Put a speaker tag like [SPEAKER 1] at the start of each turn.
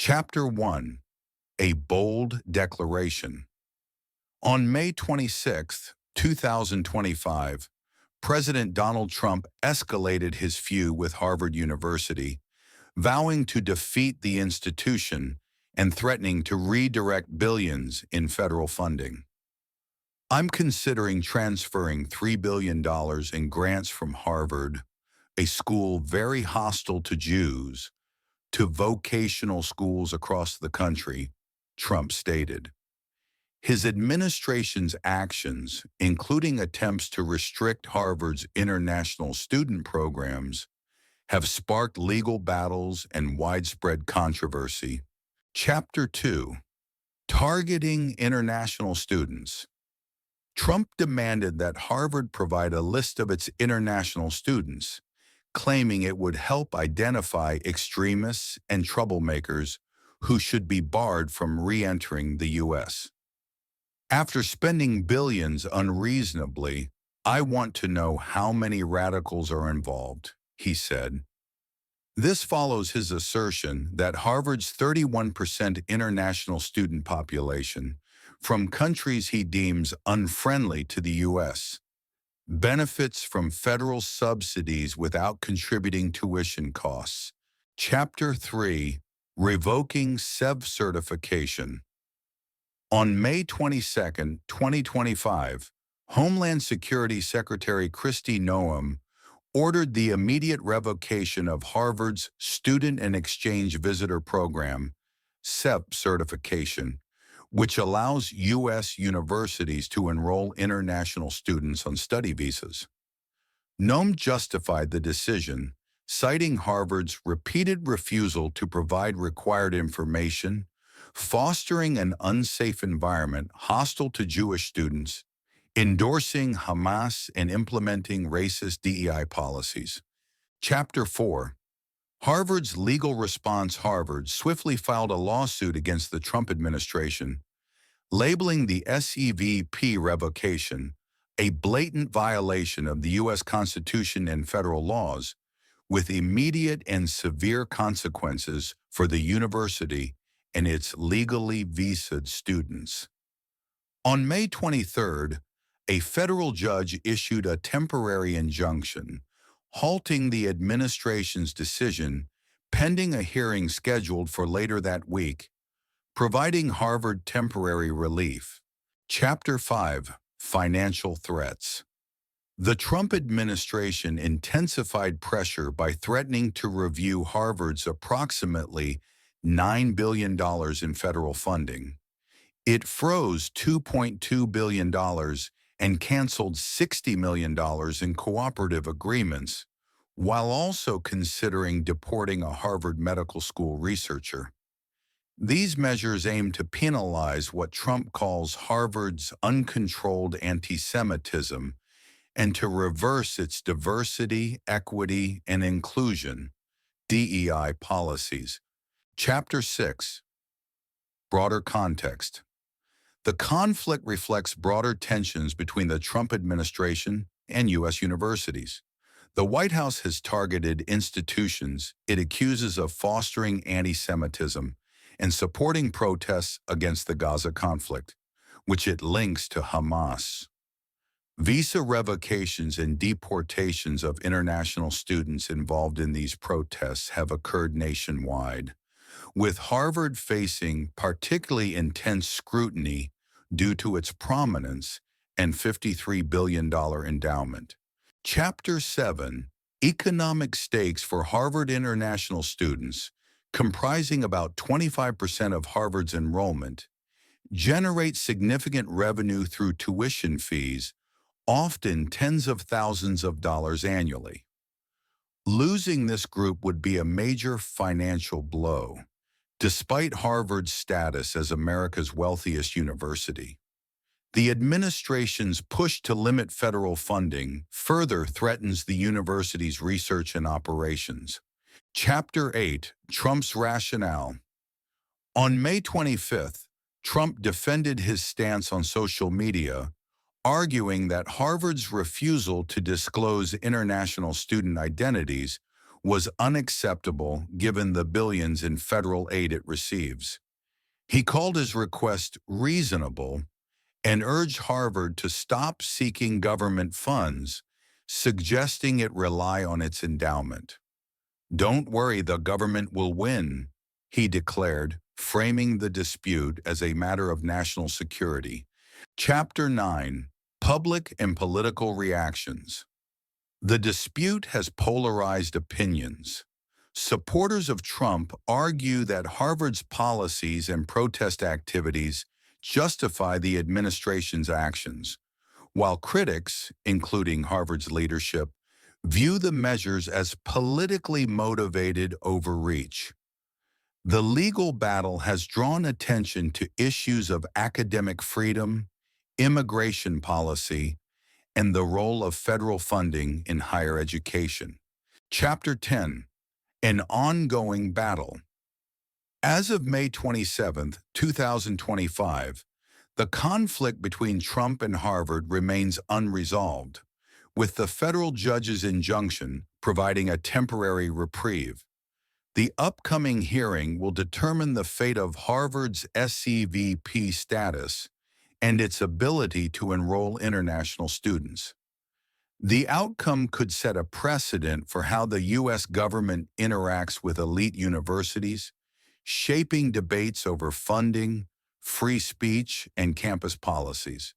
[SPEAKER 1] Chapter 1. A Bold Declaration. On May 26, 2025, President Donald Trump escalated his feud with Harvard University, vowing to defeat the institution and threatening to redirect billions in federal funding. "I'm considering transferring $3 billion in grants from Harvard, a school very hostile to Jews, to vocational schools across the country," Trump stated. His administration's actions, including attempts to restrict Harvard's international student programs, have sparked legal battles and widespread controversy. Chapter 2. Targeting international students. Trump demanded that Harvard provide a list of its international students, claiming it would help identify extremists and troublemakers who should be barred from re-entering the U.S. "After spending billions unreasonably, I want to know how many radicals are involved," he said. This follows his assertion that Harvard's 31% international student population, from countries he deems unfriendly to the U.S., benefits from federal subsidies without contributing tuition costs. Chapter 3. Revoking SEV certification. On May 22, 2025, Homeland Security Secretary Kristi Noem ordered the immediate revocation of Harvard's Student and Exchange Visitor Program, SEP certification, which allows U.S. universities to enroll international students on study visas. Noem justified the decision, citing Harvard's repeated refusal to provide required information, fostering an unsafe environment hostile to Jewish students, endorsing Hamas, and implementing racist DEI policies. Chapter 4. Harvard's legal response. Harvard swiftly filed a lawsuit against the Trump administration, labeling the SEVP revocation a blatant violation of the U.S. Constitution and federal laws, with immediate and severe consequences for the university and its legally visaed students. On May 23rd, a federal judge issued a temporary injunction halting the administration's decision pending a hearing scheduled for later that week, providing Harvard temporary relief. Chapter 5. Financial threats. The Trump administration intensified pressure by threatening to review Harvard's approximately $9 billion in federal funding. It froze $2.2 billion and canceled $60 million in cooperative agreements, while also considering deporting a Harvard Medical School researcher. These measures aim to penalize what Trump calls Harvard's uncontrolled anti-Semitism and to reverse its diversity, equity, and inclusion (DEI) policies. Chapter 6. Broader context. The conflict reflects broader tensions between the Trump administration and U.S. universities. The White House has targeted institutions it accuses of fostering anti-Semitism and supporting protests against the Gaza conflict, which it links to Hamas. Visa revocations and deportations of international students involved in these protests have occurred nationwide, with Harvard facing particularly intense scrutiny due to its prominence and $53 billion endowment. Chapter 7. Economic stakes for Harvard international students, comprising about 25% of Harvard's enrollment, generate significant revenue through tuition fees, often tens of thousands of dollars annually. Losing this group would be a major financial blow, despite Harvard's status as America's wealthiest university. The administration's push to limit federal funding further threatens the university's research and operations. Chapter 8. Trump's rationale. On May 25th, Trump defended his stance on social media, arguing that Harvard's refusal to disclose international student identities was unacceptable given the billions in federal aid it receives. He called his request reasonable and urged Harvard to stop seeking government funds, suggesting it rely on its endowment. "Don't worry, the government will win," he declared, framing the dispute as a matter of national security. Chapter 9: Public and Political Reactions. The dispute has polarized opinions. Supporters of Trump argue that Harvard's policies and protest activities justify the administration's actions, while critics, including Harvard's leadership, view the measures as politically motivated overreach. The legal battle has drawn attention to issues of academic freedom, immigration policy, and the role of federal funding in higher education. Chapter 10: An Ongoing Battle. As of May 27, 2025, the conflict between Trump and Harvard remains unresolved, with the federal judge's injunction providing a temporary reprieve. The upcoming hearing will determine the fate of Harvard's SCVP status and its ability to enroll international students. The outcome could set a precedent for how the U.S. government interacts with elite universities, shaping debates over funding, free speech, and campus policies.